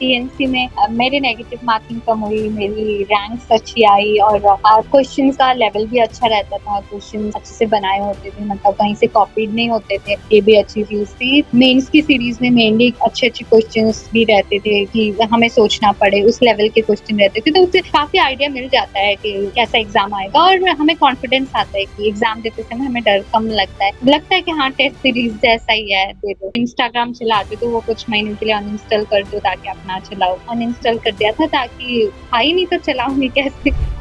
TNC में मेरी negative marking कम हुई, मेरी रैंक्स अच्छी आई और क्वेश्चंस का लेवल भी अच्छा रहता था। क्वेश्चंस अच्छे से बनाए होते थे, मतलब कहीं से कॉपीड नहीं होते थे। ये भी अच्छी चीज थी। मेंस की सीरीज में मेनली अच्छे क्वेश्चंस भी रहते थे कि हमें सोचना पड़े, उस लेवल के क्वेश्चन रहते थे, तो उससे काफी आइडिया मिल जाता है कि कैसा एग्जाम आएगा और हमें कॉन्फिडेंस आता है कि एग्जाम देते समय हमें डर कम लगता है कि हाँ टेस्ट सीरीज जैसा ही है, दे दो। इंस्टाग्राम चलाते तो वो कुछ महीनों के लिए अनइंस्टॉल कर दो ताकि आप ना चलाओ। अनइंस्टॉल कर दिया था ताकि ही नहीं तो चलाऊंगी कैसे।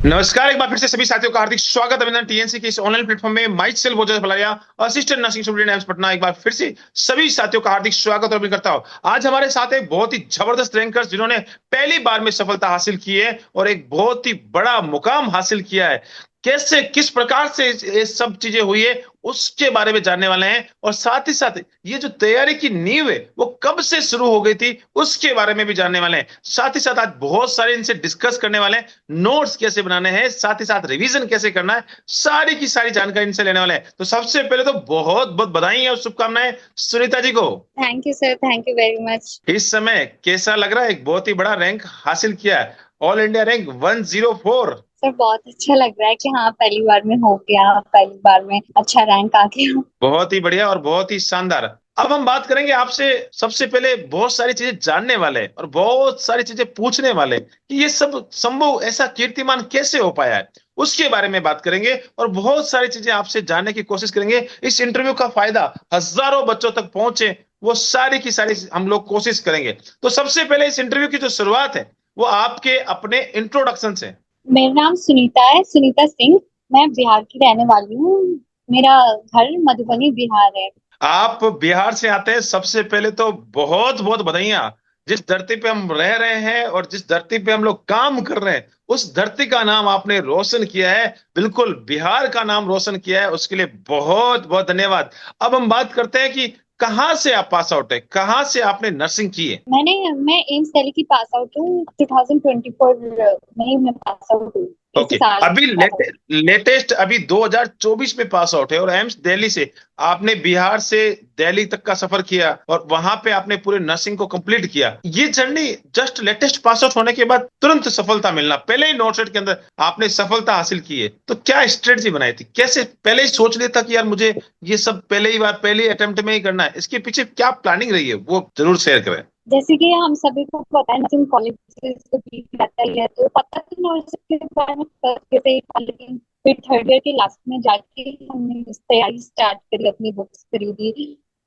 नमस्कार, एक बार फिर से सभी साथियों का हार्दिक स्वागत अभिनंदन टीएनसी के इस ऑनलाइन प्लेटफॉर्म में। Myself Bojha Bhalaria, assistant nursing student AIIMS Patna. एक बार फिर से सभी साथियों का हार्दिक स्वागत और अभिनंदन करता हूं। आज हमारे साथ एक बहुत ही जबरदस्त रैंकर्स जिन्होंने पहली बार में सफलता हासिल की है और एक बहुत ही बड़ा मुकाम हासिल किया है। कैसे किस प्रकार से ये सब चीजें हुई है उसके बारे में जानने वाले हैं, और साथ ही साथ ये जो तैयारी की नींव है वो कब से शुरू हो गई थी उसके बारे में भी जानने वाले हैं। साथ ही साथ आज बहुत सारे इनसे डिस्कस करने वाले हैं, नोट्स कैसे बनाने हैं, साथ ही साथ रिवीजन कैसे करना है, सारी की सारी जानकारी इनसे लेने वाले हैं। तो सबसे पहले तो बहुत बहुत बधाई और शुभकामनाएं सुनीता जी को। Thank you sir, thank you very much. इस समय कैसा लग रहा है? एक बहुत ही बड़ा रैंक हासिल किया है, ऑल इंडिया रैंक 104। सर बहुत अच्छा लग रहा है कि हाँ पहली बार में हो गया, पहली बार में अच्छा रैंक आ गया। बहुत ही बढ़िया और बहुत ही शानदार। अब हम बात करेंगे आपसे। सबसे पहले बहुत सारी चीजें जानने वाले हैं और बहुत सारी चीजें पूछने वाले हैं कि ये सब संभव, ऐसा कीर्तिमान कैसे हो पाया है, उसके बारे में बात करेंगे और बहुत सारी चीजें आपसे जानने की कोशिश करेंगे। इस इंटरव्यू का फायदा हजारों बच्चों तक पहुंचे, वो सारी की सारी हम लोग कोशिश करेंगे। तो सबसे पहले इस इंटरव्यू की जो शुरुआत है वो आपके अपने इंट्रोडक्शन से। मेरा नाम सुनीता है, सुनीता सिंह। मैं बिहार की रहने वाली हूँ। मेरा घर मधुबनी बिहार है। आप बिहार से आते हैं, सबसे पहले तो बहुत बहुत बधाइयां। जिस धरती पे हम रह रहे हैं और जिस धरती पे हम लोग काम कर रहे हैं, उस धरती का नाम आपने रोशन किया है, बिल्कुल बिहार का नाम रोशन किया है, उसके लिए बहुत बहुत धन्यवाद। अब हम बात करते हैं कि कहाँ से आप पास आउट है, कहाँ से आपने नर्सिंग की है। मैं एम्स दिल्ली की पास आउट हूँ। 2024 में ही मैं पास आउट हूँ, इसी ओके, साल अभी पास आउट। लेटेस्ट अभी 2024 में पास आउट है और एम्स दिल्ली से। आपने बिहार से दिल्ली तक का सफर किया और वहां पे आपने पूरे नर्सिंग को कंप्लीट किया। ये journey just latest pass out होने के बाद तुरंत सफलता मिलना, पहले ही नोट सेट के अंदर आपने सफलता हासिल की है, तो क्या स्ट्रेटजी बनाई थी? कैसे पहले ही सोच लिया था कि यार मुझे ये सब पहले ही बार पहले अटेम्प्ट में ही करना है? इसके पीछे क्या प्लानिंग रही है वो जरूर शेयर करें। जैसे कि हम सभी को पता है, नर्सिंग कॉलेज तो बीच रहता ही है, तो पता तो नर्सिंग के बारे में फर्स्ट ईयर से ही था, लेकिन फिर थर्ड ईयर के लास्ट में जाके हमने तैयारी स्टार्ट करी, अपनी बुक्स खरीदी।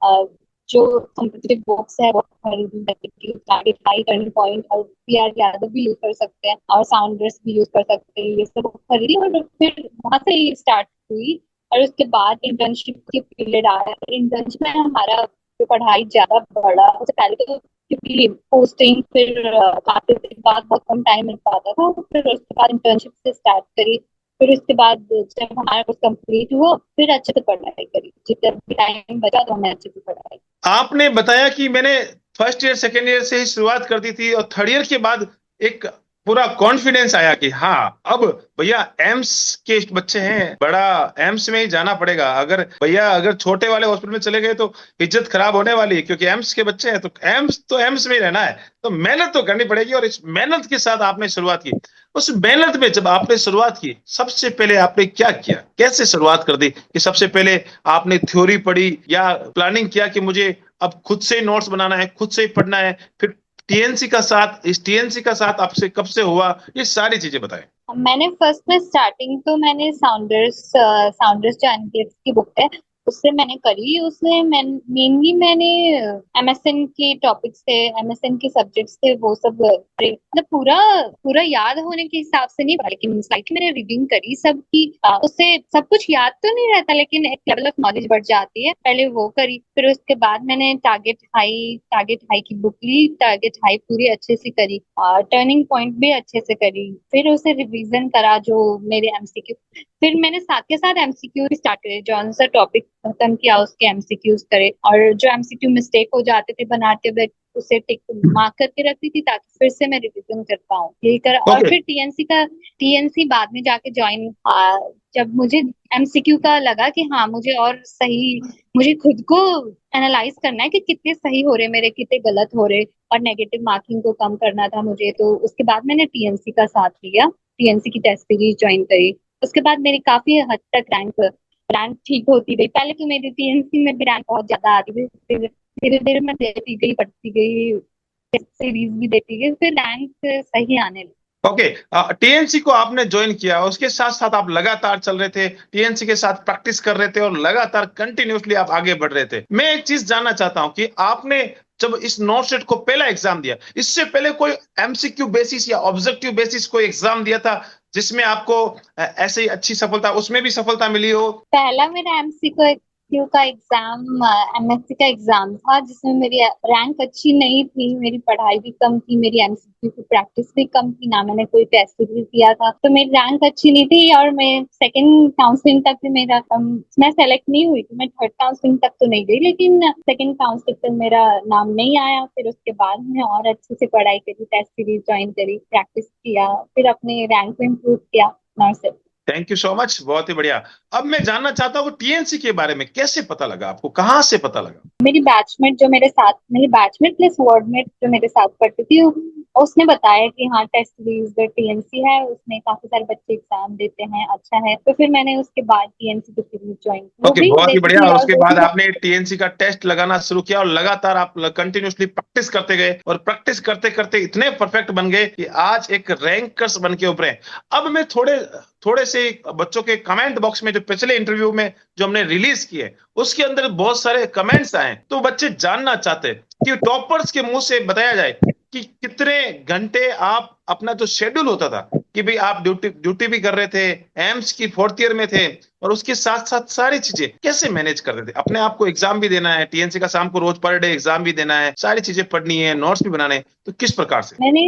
अ, जो कॉम्पिटिटिव बुक्स है वो खरीदी, टारगेट हाई, टर्निंग पॉइंट और पीआर यादव भी यूज कर सकते हैं और साउंडर्स भी यूज कर सकते हैं, ये सब खरीदी और फिर वहां से ही स्टार्ट हुई। और उसके बाद इंटर्नशिप की पीरियड आया। इंटर्नशिप में हमारा जो पढ़ाई ज्यादा बढ़ा, उससे पहले तो क्योंकि पोस्टिंग फिर काफी दिन बाद बहुत कम टाइम मिल पाता था, तो फिर उसके बाद इंटर्नशिप से स्टार्ट करी। फिर उसके बाद जब हमारा कोर्स कंप्लीट हुआ फिर अच्छे से पढ़ाई करी, जितना भी टाइम बचा तो हमने अच्छे से पढ़ाई। आपने बताया कि मैंने फर्स्ट ईयर सेकेंड ईयर से ही शुरुआत कर दी थी और थर्ड ईयर के बाद एक पूरा कॉन्फिडेंस आया कि हाँ अब भैया एम्स के बच्चे हैं, बड़ा एम्स में ही जाना पड़ेगा। अगर भैया अगर छोटे वाले हॉस्पिटल में चले गए तो इज्जत खराब होने वाली है, क्योंकि एम्स के बच्चे हैं तो एम्स में ही रहना है, तो मेहनत तो करनी पड़ेगी। और इस मेहनत के साथ आपने शुरुआत की। उस मेहनत में जब आपने शुरुआत की, सबसे पहले आपने क्या किया, कैसे शुरुआत कर दी? कि सबसे पहले आपने थ्योरी पढ़ी या प्लानिंग किया कि मुझे अब खुद से ही नोट्स बनाना है, खुद से ही पढ़ना है? फिर टीएनसी का साथ, इस टीएनसी का साथ आपसे कब से हुआ, ये सारी चीजें बताएं। मैंने फर्स्ट में स्टार्टिंग तो मैंने साउंडर्स जो एनक्लेव्स की बुक है उससे मैंने करी। उसमें मेनली मैंने एमएसएन के टॉपिक्स थे, एमएसएन के सब्जेक्ट्स थे, वो सब पढ़े। मतलब पूरा पूरा याद होने के हिसाब से नहीं पढ़ा, लेकिन स्लाइटली मैंने रीडिंग करी सबकी। उससे सब कुछ याद तो नहीं रहता, लेकिन एक लेवल ऑफ नॉलेज बढ़ जाती है। पहले वो करी, फिर उसके बाद मैंने टारगेट हाई की बुक ली, टारगेट हाई पूरी अच्छे से करी, टर्निंग पॉइंट भी अच्छे से करी। फिर उसे रिवीजन करा जो मेरे एमसीक्यू फिर मैंने साथ के साथ एमसीक्यू स्टार्ट करे, जौन सा टॉपिक खत्म किया उसके एमसीक्यूज करे, और जो एमसीक्यू मिस्टेक हो जाते थे बनाते हुए उसे टिक मार्क करके रखती थी ताकि फिर से मैं रिवीजन कर पाऊँ, यही कर। और ओके। फिर टीएनसी बाद में जाके ज्वाइन, जब मुझे एमसीक्यू का लगा कि हाँ मुझे और सही, मुझे खुद को एनालाइज करना है कि कितने सही हो रहे मेरे, कितने गलत हो रहे, और नेगेटिव मार्किंग को कम करना था मुझे, तो उसके बाद मैंने टीएनसी का साथ लिया, टीएनसी की टेस्ट सीरीज ज्वाइन करी। उसके बाद मेरी काफी हद तक रैंक ठीक होती गई। पहले तो मेरी टीएनसी में भी रैंक बहुत ज्यादा आती थी, फिर धीरे धीरे मैं देती गई, पढ़ती गई, टेस्ट सीरीज भी देती गई, फिर रैंक सही आने लगी। ओके। टीएनसी को आपने ज्वाइन किया, उसके साथ साथ आप लगातार चल रहे थे, टीएनसी के साथ प्रैक्टिस कर रहे थे और लगातार कंटिन्यूअसली आप आगे बढ़ रहे थे। मैं एक चीज जानना चाहता हूं कि आपने जब इस नॉट सेट को पहला एग्जाम दिया, इससे पहले कोई एमसीक्यू बेसिस या ऑब्जेक्टिव बेसिस कोई एग्जाम दिया था जिसमें आपको ऐसे ही अच्छी सफलता, उसमें भी सफलता मिली हो? पहला मेरा एमसीक्यू का एग्जाम एमएससी का एग्जाम था, जिसमें मेरी रैंक अच्छी नहीं थी, मेरी पढ़ाई भी कम थी, मेरी एमसीक्यू की प्रैक्टिस भी कम थी, ना मैंने कोई टेस्ट भी दिया था, तो मेरी रैंक अच्छी नहीं थी, और मैं सेकंड काउंसलिंग तक भी मेरा मैं सेलेक्ट नहीं हुई थी, मैं थर्ड काउंसलिंग तक तो नहीं गई, लेकिन सेकंड काउंसलिंग तक मेरा नाम नहीं आया। फिर उसके बाद मैं और अच्छे से पढ़ाई करी, टेस्ट सीरीज ज्वाइन करी, प्रैक्टिस किया, फिर अपने रैंक को इम्प्रूव किया। Nurse. Thank you so much, बहुत ही बढ़िया। अब मैं जानना चाहता हूँ टीएनसी के बारे में कैसे पता लगा आपको, कहाँ से पता लगा? मेरी बैचमेट जो मेरे साथ, मेरी बैचमेट प्लस वार्डमेट जो मेरे साथ पढ़ती थी, उसने बताया कि हाँ टेस्ट सीरीज टीएनसी है, उसमें काफी सारे बच्चे एग्जाम देते हैं, अच्छा है, तो फिर मैंने उसके बाद टीएनसी की सीरीज ज्वाइन की, वो ओके, भी बहुत ही बढ़िया। बेसिकली और और उसके वो बाद भी। आपने टीएनसी का टेस्ट लगाना शुरू किया और लगातार आप कंटिन्यूअसली प्रैक्टिस करते गए और प्रैक्टिस करते करते इतने परफेक्ट बन गए कि आज एक रैंकर्स बन के उभरे। अब मैं थोड़े थोड़े से बच्चों के कमेंट बॉक्स में, जो पिछले इंटरव्यू में जो हमने रिलीज किए, उसके अंदर बहुत सारे कमेंट्स आए, तो बच्चे जानना चाहते हैं कि टॉपर्स के मुंह से बताया जाए कि कितने घंटे आप, अपना जो शेड्यूल होता था कि भाई आप ड्यूटी ड्यूटी भी कर रहे थे, एम्स की फोर्थ ईयर में थे, और उसके साथ साथ सारी चीजें कैसे मैनेज कर रहे थे? अपने आप को एग्जाम भी देना है, टीएनसी का शाम को रोज पर डे एग्जाम भी देना है, सारी चीजें पढ़नी है, नोट्स भी बनाने हैं, तो किस प्रकार से? मैंने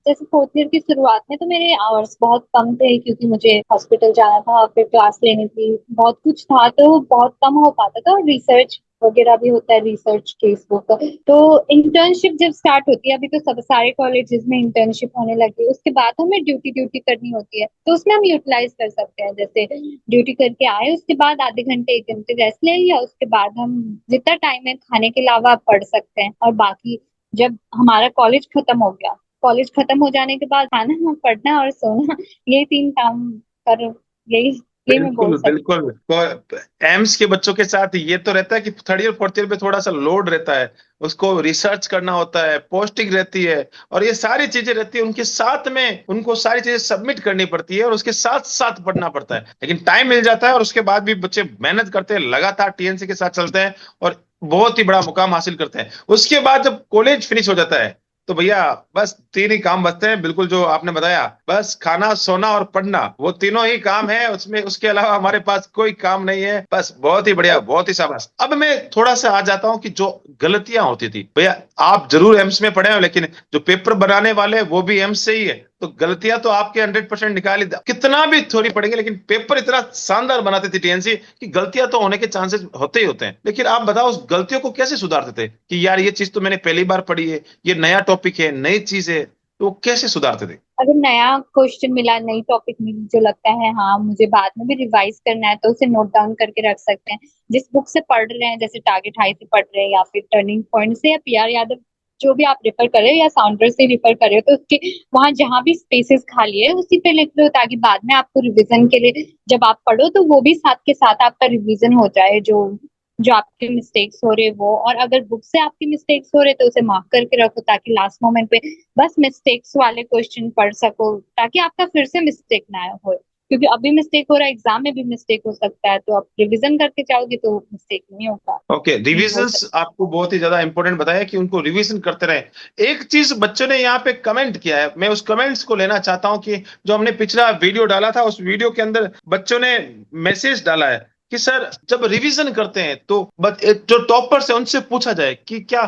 जैसे फोर्थ ईयर की शुरुआत में तो मेरे आवर्स बहुत कम थे, क्योंकि मुझे हॉस्पिटल जाना था, फिर क्लास लेनी थी, बहुत कुछ था, तो बहुत कम हो पाता था, और रिसर्च वगैरह भी होता है, रिसर्च केस बुक। तो इंटर्नशिप जब स्टार्ट होती है, अभी तो सब सारे कॉलेजेस में इंटर्नशिप होने लगी है, उसके बाद हमें ड्यूटी ड्यूटी करनी होती है, तो उसमें हम यूटिलाइज कर सकते हैं, जैसे ड्यूटी करके आए, उसके बाद आधे घंटे एक घंटे रेस्ट ले लिया, उसके बाद हम जितना टाइम है खाने के अलावा पढ़ सकते हैं, और बाकी जब हमारा कॉलेज खत्म हो गया, कॉलेज खत्म हो जाने के बाद खाना, पढ़ना और सोना, यही तीन काम कर, यही ये मैं बोल बिल्कुल सकती बिल्कुल। तो एम्स के बच्चों के साथ ये तो रहता है कि थर्ड ईयर फोर्थ ईयर पे थोड़ा सा लोड रहता है, उसको रिसर्च करना होता है, पोस्टिंग रहती है, और ये सारी चीजें रहती है, उनके साथ में उनको सारी चीजें सबमिट करनी पड़ती है और उसके साथ साथ पढ़ना पड़ता है, लेकिन टाइम मिल जाता है और उसके बाद भी बच्चे मेहनत करते हैं, लगातार टीएनसी के साथ चलते हैं और बहुत ही बड़ा मुकाम हासिल करते हैं। उसके बाद जब कॉलेज फिनिश हो जाता है, तो भैया बस तीन ही काम बचते हैं, बिल्कुल जो आपने बताया, बस खाना, सोना और पढ़ना, वो तीनों ही काम है उसमें, उसके अलावा हमारे पास कोई काम नहीं है। बस बहुत ही बढ़िया, बहुत ही शाबाश। अब मैं थोड़ा सा आ जाता हूं कि जो गलतियां होती थी, भैया आप जरूर एम्स में पढ़े हो, लेकिन जो पेपर बनाने वाले वो भी एम्स से ही है, तो गलतियां तो आपके 100% निकाली, कितना भी थोड़ी पड़ेंगे, लेकिन पेपर इतना शानदार बनाते थे टीएनसी कि गलतियां तो होने के चांसेस होते ही होते हैं। लेकिन आप बताओ उस गलतियों को कैसे सुधारते थे कि यार ये चीज तो मैंने पहली बार पढ़ी है, ये नया टॉपिक है, नई चीज है, तो वो कैसे सुधारते थे? अगर नया क्वेश्चन मिला, नई टॉपिक मिली, जो लगता है हाँ मुझे बाद में भी रिवाइज करना है, तो उसे नोट डाउन करके रख सकते हैं। जिस बुक से पढ़ रहे हैं, जैसे टारगेट हाई से पढ़ रहे हैं, या फिर टर्निंग पॉइंट से, या पीआर यादव, जो भी आप रेफर कर रहे हो, या साउंडर से रेफर कर रहे हो, तो उसके वहां जहां भी स्पेसेस खाली है उसी पे लिख लो, ताकि बाद में आपको रिवीजन के लिए जब आप पढ़ो तो वो भी साथ के साथ आपका रिवीजन हो जाए, जो जो आपके मिस्टेक्स हो रहे वो, और अगर बुक से आपके मिस्टेक्स हो रहे तो उसे मार्क करके रखो, ताकि लास्ट मोमेंट पे बस मिस्टेक्स वाले क्वेश्चन पढ़ सको, ताकि आपका फिर से मिस्टेक ना हो, क्योंकि अभी मिस्टेक हो रहा है, एग्जाम में भी मिस्टेक हो सकता है, तो आप रिवीजन करके जाओगे तो मिस्टेक नहीं होगा, ओके, नहीं हो रिविजन्स सकता। आपको बहुत ही ज्यादा इंपॉर्टेंट बताया कि उनको रिवीजन करते रहे। एक चीज बच्चों ने यहाँ पे कमेंट किया है, मैं उस कमेंट्स को लेना चाहता हूँ कि जो हमने पिछला वीडियो डाला था, उस वीडियो के अंदर बच्चों ने मैसेज डाला है कि सर जब रिवीजन करते हैं तो जो टॉपर्स है उनसे पूछा जाए कि क्या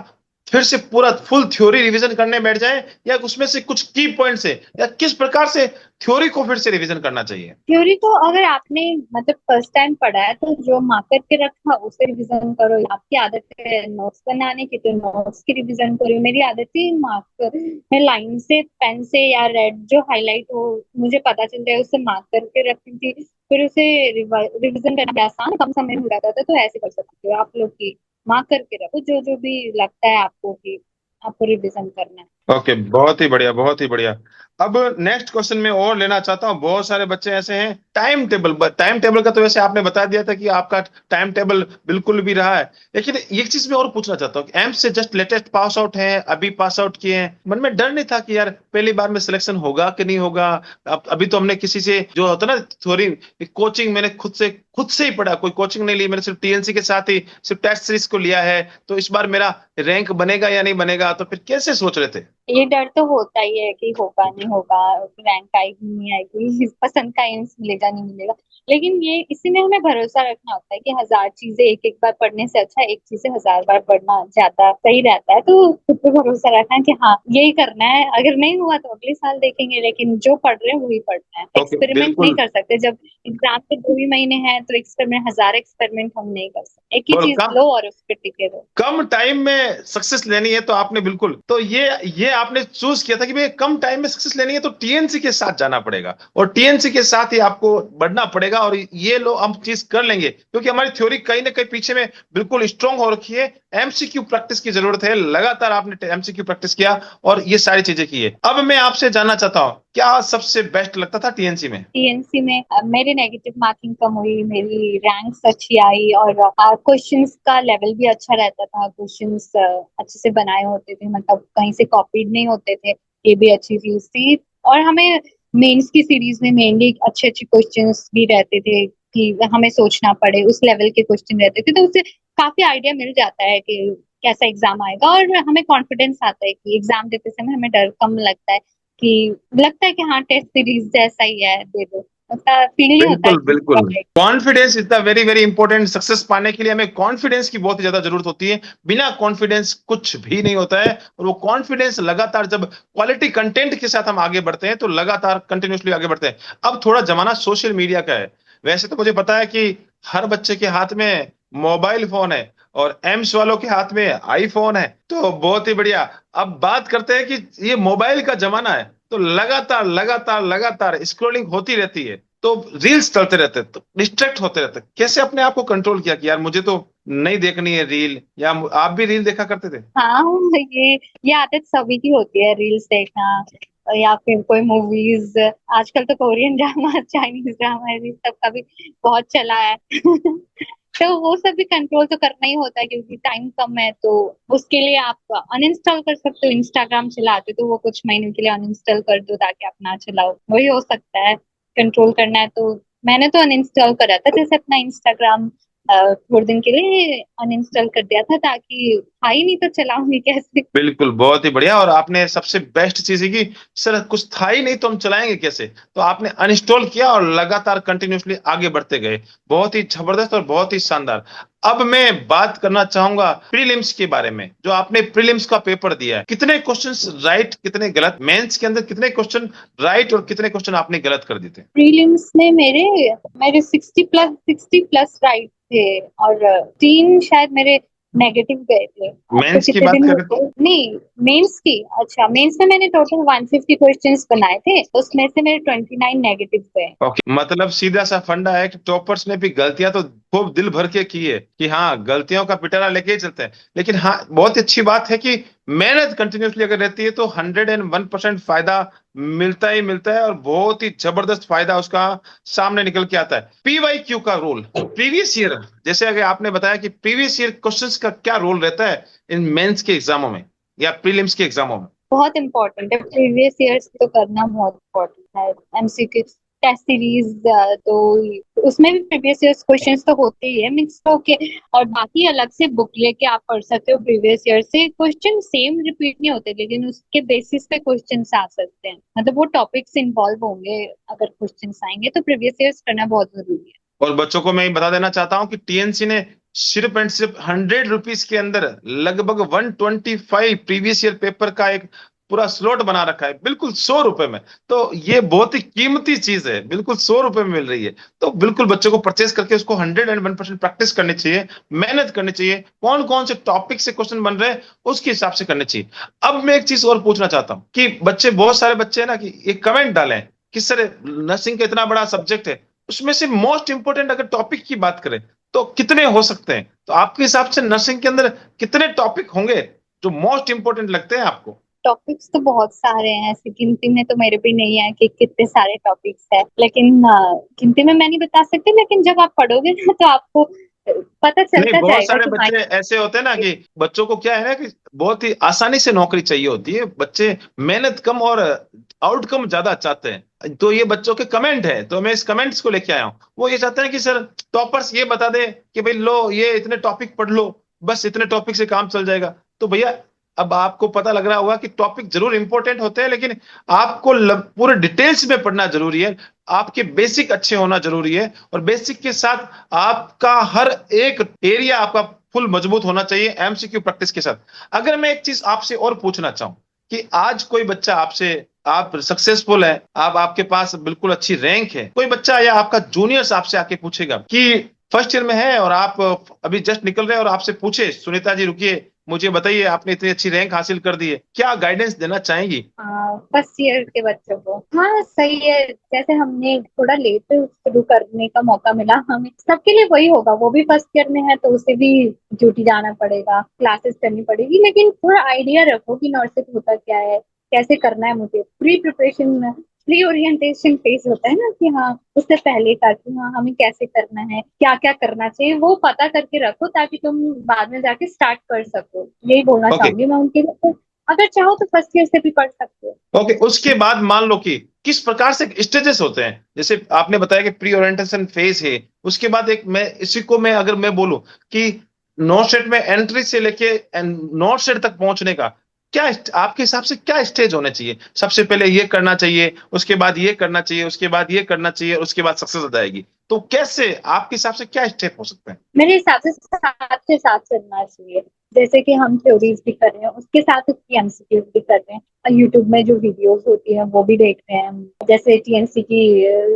फिर से पूरा फुल थ्योरी रिवीजन करने बैठ जाए, या उसमें से कुछ की पॉइंट्स है, या किस प्रकार से थ्योरी को फिर से रिवीजन करना चाहिए? थ्योरी को अगर आपने मतलब फर्स्ट टाइम पढ़ा है तो जो मार्कर के रखा उसे रिवीजन करो। आपकी आदत है नोट्स बनाने की तो नोट्स की रिवीजन करो। मेरी आदत थी मार्कर मैं लाइन से पेन से या रेड जो हाईलाइट हो मुझे पता चल जाए उससे मार्क करके रखती थी। फिर उसे रिवीजन करना भी आसान कम समय में हो जाता था। तो ऐसे कर सकते हो आप लोग की मार्क करके रखो जो जो भी लगता है आपको कि आपको रिवीजन करना है। ओके, बहुत ही बढ़िया, बहुत ही बढ़िया। अब नेक्स्ट क्वेश्चन में और लेना चाहता हूँ। बहुत सारे बच्चे ऐसे हैं, टाइम टेबल का तो वैसे आपने बता दिया था कि आपका टाइम टेबल बिल्कुल भी रहा है, लेकिन एक चीज मैं और पूछना चाहता हूँ कि एम्स से जस्ट लेटेस्ट पास आउट हैं, अभी पास आउट किए हैं, मन में डर नहीं था कि यार पहली बार में सिलेक्शन होगा कि नहीं होगा? अब अभी तो हमने किसी से जो होता है ना, थोड़ी कोचिंग मैंने खुद से ही पढ़ा, कोई कोचिंग नहीं ली, मैंने सिर्फ टीएनसी के साथ ही सिर्फ टेस्ट सीरीज को लिया है, तो इस बार मेरा रैंक बनेगा या नहीं बनेगा, तो फिर कैसे सोच रहे थे? ये डर तो होता ही है कि होगा नहीं होगा, रैंक आएगी नहीं आएगी, पसंद का एम्स मिलेगा नहीं मिलेगा। लेकिन ये इसी में हमें भरोसा रखना होता है कि हजार चीजें एक एक बार पढ़ने से अच्छा एक चीज से हजार बार पढ़ना ज्यादा सही रहता है। तो खुद पे भरोसा रखना है कि हाँ यही करना है, अगर नहीं हुआ तो अगले साल देखेंगे, लेकिन जो पढ़ रहे हैं वही पढ़ना है। ओके, एक्सपेरिमेंट नहीं बिल्कुल। कर सकते जब एग्जाम के 2 ही महीने हैं तो एक्सपेरिमेंट हजार एक्सपेरिमेंट हम नहीं कर सकते। एक ही और चीज लो और उस पर टिके रहो। कम टाइम में सक्सेस लेनी है तो आपने बिल्कुल, तो ये आपने चूज किया था कि भाई कम टाइम में सक्सेस लेनी है तो टीएनसी के साथ जाना पड़ेगा, और टीएनसी के साथ ही आपको बढ़ना पड़ेगा, और ये लो हम चीज कर लेंगे, क्योंकि हमारी थ्योरी कहीं ना कहीं पीछे में बिल्कुल स्ट्रांग हो रखी है। एमसीक्यू प्रैक्टिस की जरूरत है, लगातार आपने एमसीक्यू प्रैक्टिस किया और ये सारी चीजें की है। अब मैं आपसे जानना चाहता हूँ, क्या सबसे बेस्ट लगता था टीएनसी में? टीएनसी में मेरी नेगेटिव मार्किंग कम हुई, मेरी रैंक्स अच्छी आई और क्वेश्चंस का लेवल भी अच्छा रहता था। क्वेश्चंस अच्छे से बनाए होते थे, मतलब कहीं से कॉपीड नहीं होते थे। ये भी अच्छी चीज थी। और हमें मेंस की सीरीज में मेनली अच्छे अच्छे क्वेश्चंस भी रहते थे कि हमें सोचना पड़े उस लेवल के क्वेश्चन रहते थे। तो उससे काफी आइडिया मिल जाता है कि कैसा एग्जाम आएगा और हमें कॉन्फिडेंस आता है कि एग्जाम देते समय हमें डर कम लगता है कि लगता है कि हाँ टेस्ट सीरीज जैसा ही है, दे दो। उसका फील नहीं होता बिल्कुल, कि बिल्कुल। पढ़ाई। Confidence is the very very important. Success पाने के लिए हमें कॉन्फिडेंस की बहुत ही ज्यादा जरूरत होती है। बिना कॉन्फिडेंस कुछ भी नहीं होता है, और वो कॉन्फिडेंस लगातार जब क्वालिटी कंटेंट के साथ हम आगे बढ़ते हैं तो लगातार कंटिन्यूअसली आगे बढ़ते हैं। अब थोड़ा जमाना सोशल मीडिया का है। वैसे तो मुझे पता है कि हर बच्चे के हाथ में मोबाइल फोन है, और एम्स वालों के हाथ में आईफोन है, तो बहुत ही बढ़िया। अब बात करते हैं कि ये मोबाइल का जमाना है, तो लगातार लगातार लगातार स्क्रॉलिंग होती रहती है, तो रील्स चलते रहते, तो डिस्ट्रैक्ट होते रहते। कैसे अपने आप को कंट्रोल किया कि यार मुझे तो नहीं देखनी है रील? या आप भी रील देखा करते थे? हाँ, ये आदत सभी की होती है, रील्स देखना या फिर कोई मूवीज। आजकल तो कोरियन ड्रामा चाइनीज ड्रामा ये सब का भी बहुत चला है। तो वो सब भी कंट्रोल तो करना ही होता है क्योंकि टाइम कम है। तो उसके लिए आप अनइंस्टॉल कर सकते हो। इंस्टाग्राम चलाते तो वो कुछ महीनों के लिए अनइंस्टॉल कर दो ताकि आप ना चलाओ, वही हो सकता है। कंट्रोल करना है तो मैंने तो अनइंस्टॉल करा था, जैसे अपना इंस्टाग्राम थोड़े दिन के लिए अनइंस्टॉल कर दिया था ताकि था ही नहीं तो चलाऊंगी कैसे। बिल्कुल, बहुत ही बढ़िया। और आपने सबसे बेस्ट चीज है कि सर कुछ था ही नहीं तो हम चलाएंगे कैसे, तो आपने अनइंस्टॉल किया और लगातार कंटिन्यूअसली आगे बढ़ते गए। बहुत ही जबरदस्त और बहुत ही शानदार। अब मैं बात करना चाहूंगा प्रीलिम्स के बारे में। जो आपने प्रीलिम्स का पेपर दिया है, कितने क्वेश्चंस राइट कितने गलत, मेंस के अंदर कितने क्वेश्चन राइट और कितने क्वेश्चन आपने गलत कर दिए थे? प्रीलिम्स में मेरे मेरे 60+ राइट थे और 3 शायद मेरे नेगेटिव गए थे। अब तो मेंस की कितने बात दिन हो करें तो? गए, नहीं मेंस की। अच्छा, मेंस में मैंने टोटल 150 क्वेश्चंस बनाए थे, उसमें से मेरे 29 नेगेटिव गए। ओके, मतलब सीधा सा फंडा है कि टॉपर्स ने भी गलतियां तो खूब दिल भर के की है, कि हाँ गलतियों का पिटारा लेके ही चलते हैं, लेकिन हाँ बहुत अच्छी बात है कि मेहनत कंटिन्यूअसली अगर रहती है तो 101% फायदा मिलता ही मिलता है, और बहुत ही जबरदस्त फायदा उसका सामने निकल के आता है। पीवाईक्यू का रोल प्रीवियस ईयर, जैसे अगर आपने बताया कि प्रीवियस ईयर क्वेश्चंस का क्या रोल रहता है इन मेंस के एग्जामों में या प्रीलिम्स के एग्जामों में? बहुत इंपॉर्टेंट है, प्रीवियस ईयर्स तो करना बहुत इम्पोर्टेंट है। एमसीक्यू टेस्ट सीरीज तो उसमें भी प्रीवियस ईयर्स क्वेश्चंस तो होते ही है मिक्स होके। और बाकी अलग से बुक लेके आप पढ़ सकते हो। प्रीवियस ईयर से क्वेश्चन सेम रिपीट नहीं होते लेकिन उसके बेसिस पे क्वेश्चन आ सकते हैं, मतलब वो टॉपिक्स इन्वॉल्व होंगे। अगर क्वेश्चन आएंगे तो प्रीवियस ईयर्स करना बहुत जरूरी है। और बच्चों को मैं ये बता देना चाहता हूं कि टीएनसी ने सिर्फ एंड सिर्फ 100 रुपीज के अंदर लगभग 125 प्रीवियस ईयर पेपर का एक पूरा स्लॉट बना रखा है, बिल्कुल 100 रुपए में। तो ये बहुत ही कीमती चीज है, बिल्कुल 100 रुपए में मिल रही है। तो बिल्कुल बच्चों को परचेस करके उसको 101% प्रैक्टिस करनी चाहिए, मेहनत करनी चाहिए, कौन कौन से टॉपिक से क्वेश्चन बन रहे हैं उसके हिसाब से करनी चाहिए। अब मैं एक चीज और पूछना चाहता हूँ कि बच्चे, बहुत सारे बच्चे हैं ना, कि एक कमेंट डालें कि सर नर्सिंग का इतना बड़ा सब्जेक्ट है, उसमें से मोस्ट इंपोर्टेंट अगर टॉपिक की बात करें तो कितने हो सकते हैं? तो आपके हिसाब से नर्सिंग के अंदर कितने टॉपिक होंगे जो मोस्ट इंपोर्टेंट लगते हैं आपको? टॉपिक्स तो बहुत सारे हैं, ऐसी गिनती में तो मेरे भी नहीं है कि कितने सारे टॉपिक्स है, लेकिन गिनती में मैं नहीं बता सकती, लेकिन जब आप पढ़ोगे ना तो आपको पता नहीं, चलता बहुत जाएगा सारे कि हाँ। बच्चे ऐसे होते हैं ना कि बच्चों को क्या है ना, कि बहुत ही आसानी से नौकरी चाहिए होती है, बच्चे मेहनत कम और आउटकम ज्यादा चाहते हैं। तो ये बच्चों के कमेंट है, तो मैं इस कमेंट्स को लेके आया हूँ। वो ये चाहते हैं कि सर टॉपर्स ये बता दे कि भाई लो ये इतने टॉपिक पढ़ लो, बस इतने टॉपिक से काम चल जाएगा। तो भैया, अब आपको पता लग रहा होगा कि टॉपिक जरूर इंपॉर्टेंट होते हैं, लेकिन आपको पूरे डिटेल्स में पढ़ना जरूरी है। आपके बेसिक अच्छे होना जरूरी है, और बेसिक के साथ आपका हर एक एरिया आपका फुल मजबूत होना चाहिए एमसीक्यू प्रैक्टिस के साथ। अगर मैं एक चीज आपसे और पूछना चाहूं कि आज कोई बच्चा आपसे, आप सक्सेसफुल है, आप आपके पास बिल्कुल अच्छी रैंक है, कोई बच्चा या आपका जूनियर्स आपसे आके पूछेगा कि फर्स्ट ईयर में है और आप अभी जस्ट निकल रहे हैं, और आपसे पूछे सुनीता जी रुकिए मुझे बताइए आपने इतनी अच्छी रैंक हासिल कर दी है, क्या गाइडेंस देना चाहेंगी? फर्स्ट ईयर के बच्चों को, हाँ सही है। जैसे हमने थोड़ा लेट शुरू करने का मौका मिला, हमें सबके लिए वही होगा, वो भी फर्स्ट ईयर में है तो उसे भी ड्यूटी जाना पड़ेगा, क्लासेस करनी पड़ेगी, लेकिन थोड़ा आइडिया रखो कि नर्सिंग होता क्या है, कैसे करना है। मुझे pre preparation, pre orientation phase होता है ना, कि हाँ उससे पहले का, कि हाँ हमें कैसे करना है, क्या क्या करना चाहिए, वो पता करके रखो ताकि तुम बाद में जाके स्टार्ट कर सको। यही बोलना ओके। चाहूंगी मैं उनके लिए। तो अगर चाहो तो फर्स्ट ईयर से भी पढ़ सकते हो। ओके, उसके बाद मान लो कि किस प्रकार से स्टेजेस होते हैं, जैसे आपने बताया कि प्री ओरिएंटेशन फेज है, उसके बाद एक, मैं इसी को मैं अगर मैं बोलूं कि नॉर्थ स्टेट में एंट्री से लेके नॉर्थ स्टेट तक पहुंचने का क्या आपके हिसाब से क्या स्टेज होने चाहिए? सबसे पहले ये करना चाहिए, उसके बाद ये करना चाहिए, उसके बाद ये करना चाहिए, उसके बाद सक्सेस हो जाएगी। तो कैसे आपके हिसाब से क्या स्टेप हो सकते हैं? मेरे हिसाब से साथ के साथ चलना चाहिए। जैसे कि हम थ्योरीज भी कर रहे हैं, उसके साथ उसकी एमसीक्यूज भी कर रहे हैं, यूट्यूब में जो वीडियोस होती है वो भी देख रहे हैं हम, जैसे टीएनसी की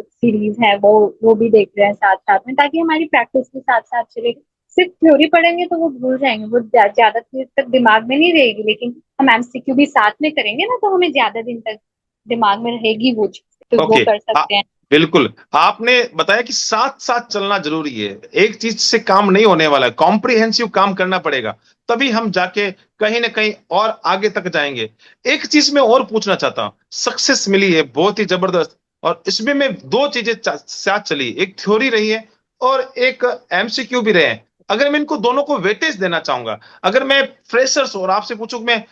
सीरीज है वो भी देख रहे हैं साथ साथ में, ताकि हमारी प्रैक्टिस भी साथ साथ चले। सिर्फ थ्योरी पढ़ेंगे तो वो भूल जाएंगे, वो ज्यादा देर तक दिमाग में नहीं रहेगी, लेकिन हम एमसीक्यू भी साथ में करेंगे ना तो हमें ज्यादा दिन तक दिमाग में रहेगी वो चीज, तो वो ओके। कर सकते हैं। बिल्कुल, आपने बताया कि साथ साथ चलना जरूरी है, एक चीज से काम नहीं होने वाला है, कॉम्प्रिहेंसिव काम करना पड़ेगा, तभी हम जाके कहीं ना कहीं और आगे तक जाएंगे। एक चीज मैं और पूछना चाहता हूं, सक्सेस मिली है बहुत ही जबरदस्त, और इसमें मैं दो चीजें साथ चली, एक थ्योरी रही है और एक एमसीक्यू भी रहे हैं। अगर मैं इनको दोनों को वेटेज देना चाहूंगा, अगर मैं फ्रेशर्स और आपसे पूछूं, मैं,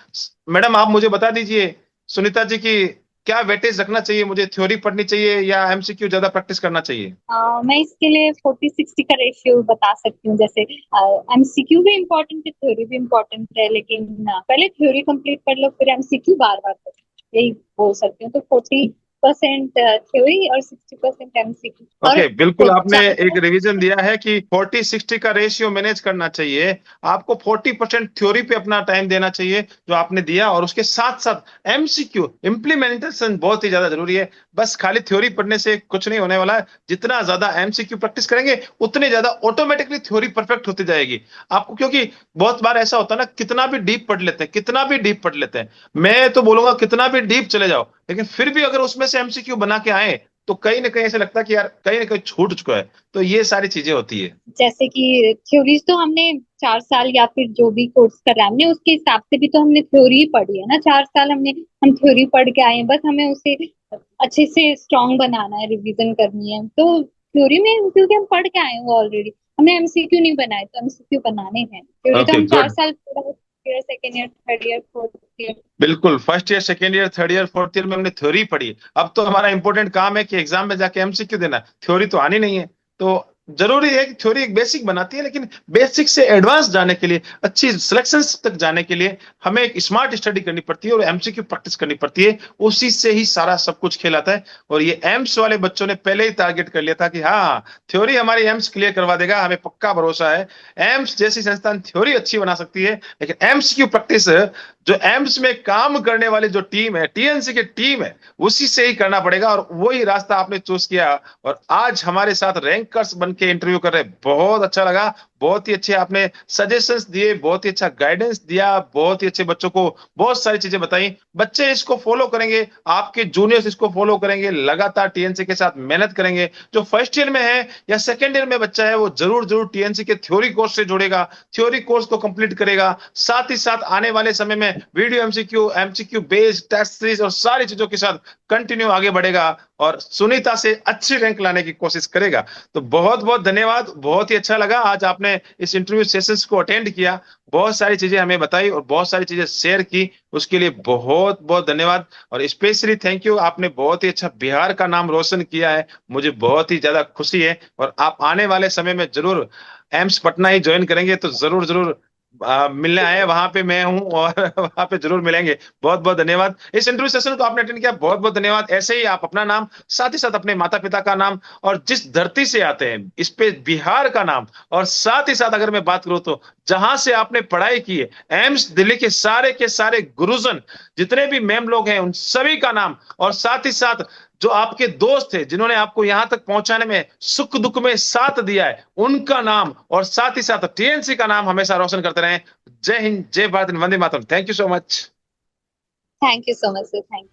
मैडम आप मुझे बता दीजिए सुनीता जी की, क्या वेटेज रखना चाहिए, मुझे थ्योरी पढ़नी चाहिए या एमसीक्यू ज्यादा प्रैक्टिस करना चाहिए? मैं इसके लिए 40-60 का रेशियो बता सकती हूँ। जैसे एमसीक्यू भी इम्पोर्टेंट है, थ्योरी भी इम्पोर्टेंट है, लेकिन पहले थ्योरी कंप्लीट कर लो फिर एमसीक्यू बार बार करो, यही बोल सकती हूँ। तो 40% थ्योरी और 60% एमसीक्यू। और ओके, बिल्कुल आपने एक चाहे रिवीजन दिया है कि 40-60 का रेशियो मैनेज करना चाहिए, आपको 40% थ्योरी पे अपना टाइम देना चाहिए जो आपने दिया, और उसके साथ साथ एमसीक्यू इम्प्लीमेंटेशन बहुत ही ज्यादा जरूरी है। बस खाली थ्योरी पढ़ने से कुछ नहीं होने वाला है, जितना ज्यादा एमसीक्यू प्रैक्टिस करेंगे उतनी ज्यादा ऑटोमेटिकली थ्योरी परफेक्ट होती जाएगी आपको। क्योंकि बहुत बार ऐसा होता है ना, कितना भी डीप पढ़ लेते हैं, कितना भी डीप पढ़ लेते हैं, मैं तो बोलूंगा कितना भी डीप चले जाओ, लेकिन फिर भी अगर उसमें से एमसीक्यू बना के आए तो कहीं ना कहीं ऐसा लगता है कि यार कहीं ना कहीं छूट चुका है। तो ये सारी चीजें होती है। जैसे कि थ्योरीज तो हमने 4 साल या फिर जो भी कोर्स करा हमने उसके हिसाब से भी तो हमने थ्योरी ही पढ़ी है ना, 4 साल हम थ्योरी पढ़ के आए हैं, बस हमें उसे अच्छे से स्ट्रांग बनाना है, रिवीजन करनी है। तो थ्योरी में क्योंकि हम पढ़ के आए हैं ऑलरेडी, हमने एमसीक्यू नहीं बनाए तो एमसीक्यू बनाने हैं। थ्योरी तो ओके, हम चार गुड। साल second year, third year, fourth year. बिल्कुल, first year, second year, third year, fourth year में हमने थ्योरी पढ़ी, अब तो हमारा इंपॉर्टेंट काम है कि एग्जाम में जाके एमसीक्यू देना, थ्योरी तो आनी नहीं है। तो जरूरी है कि थ्योरी एक बेसिक बनाती है, लेकिन बेसिक से एडवांस जाने के लिए, अच्छी सिलेक्शंस तक जाने के लिए हमें एक स्मार्ट स्टडी करनी पड़ती है और एमसीक्यू प्रैक्टिस करनी पड़ती है। उसी से ही सारा सब कुछ खेलाता है। और ये एम्स वाले बच्चों ने पहले ही टारगेट कर लिया था कि हाँ, थ्योरी हमारी एम्स क्लियर करवा देगा, हमें पक्का भरोसा है। एम्स जैसी संस्थान थ्योरी अच्छी बना सकती है, लेकिन एमसीक्यू प्रैक्टिस जो एम्स में काम करने वाली जो टीम है, टीएनसी की टीम है, उसी से ही करना पड़ेगा। और वही रास्ता आपने चूज किया और आज हमारे साथ रैंकर्स बन के इंटरव्यू कर रहे हैं। बहुत अच्छा लगा। बहुत ही अच्छे आपने सजेशंस दिए, बहुत ही अच्छा गाइडेंस दिया, बहुत ही अच्छे बच्चों को बहुत सारी चीजें बताई। बच्चे इसको फॉलो करेंगे, आपके जूनियर्स इसको फॉलो करेंगे, लगातार टीएनसी के साथ मेहनत करेंगे। जो फर्स्ट ईयर में है या सेकेंड ईयर में बच्चा है, वो जरूर जरूर टीएनसी के थ्योरी कोर्स से जुड़ेगा, थ्योरी कोर्स को कंप्लीट करेगा। साथ ही साथ आने वाले समय में video MCQ, MCQ based test series और सारी चीजों के साथ कंटिन्यू आगे बढ़ेगा और सुनीता से अच्छी रैंक लाने की कोशिश करेगा। तो बहुत बहुत धन्यवाद। बहुत ही अच्छा लगा आज आपने इस इंटरव्यू सेशंस को अटेंड किया, बहुत सारी चीजें हमें बताई और बहुत सारी चीजें शेयर की। उसके लिए बहुत बहुत धन्यवाद। और स्पेशली थैंक यू, आपने बहुत ही अच्छा बिहार का नाम रोशन किया है, मुझे बहुत ही ज्यादा खुशी है। और आप आने वाले समय में जरूर एम्स पटना ही ज्वाइन करेंगे तो जरूर जरूर मिलने आए, वहां पे मैं हूं और वहां पे जरूर मिलेंगे। बहुत बहुत धन्यवाद। इस इंटरव्यू सेशन को आपने अटेंड किया, बहुत बहुत धन्यवाद। ऐसे ही आप अपना नाम, साथ ही साथ अपने माता पिता का नाम और जिस धरती से आते हैं इस पे बिहार का नाम, और साथ ही साथ अगर मैं बात करूं तो जहां से आपने पढ़ाई की है, एम्स दिल्ली के सारे गुरुजन, जितने भी मैम लोग हैं, उन सभी का नाम, और साथ ही साथ जो आपके दोस्त थे जिन्होंने आपको यहां तक पहुंचाने में सुख दुख में साथ दिया है, उनका नाम और साथ ही साथ टीएनसी का नाम हमेशा रोशन करते रहें। जय हिंद, जय भारत, वंदे मातरम। Thank you so much. Thank you so much sir, thank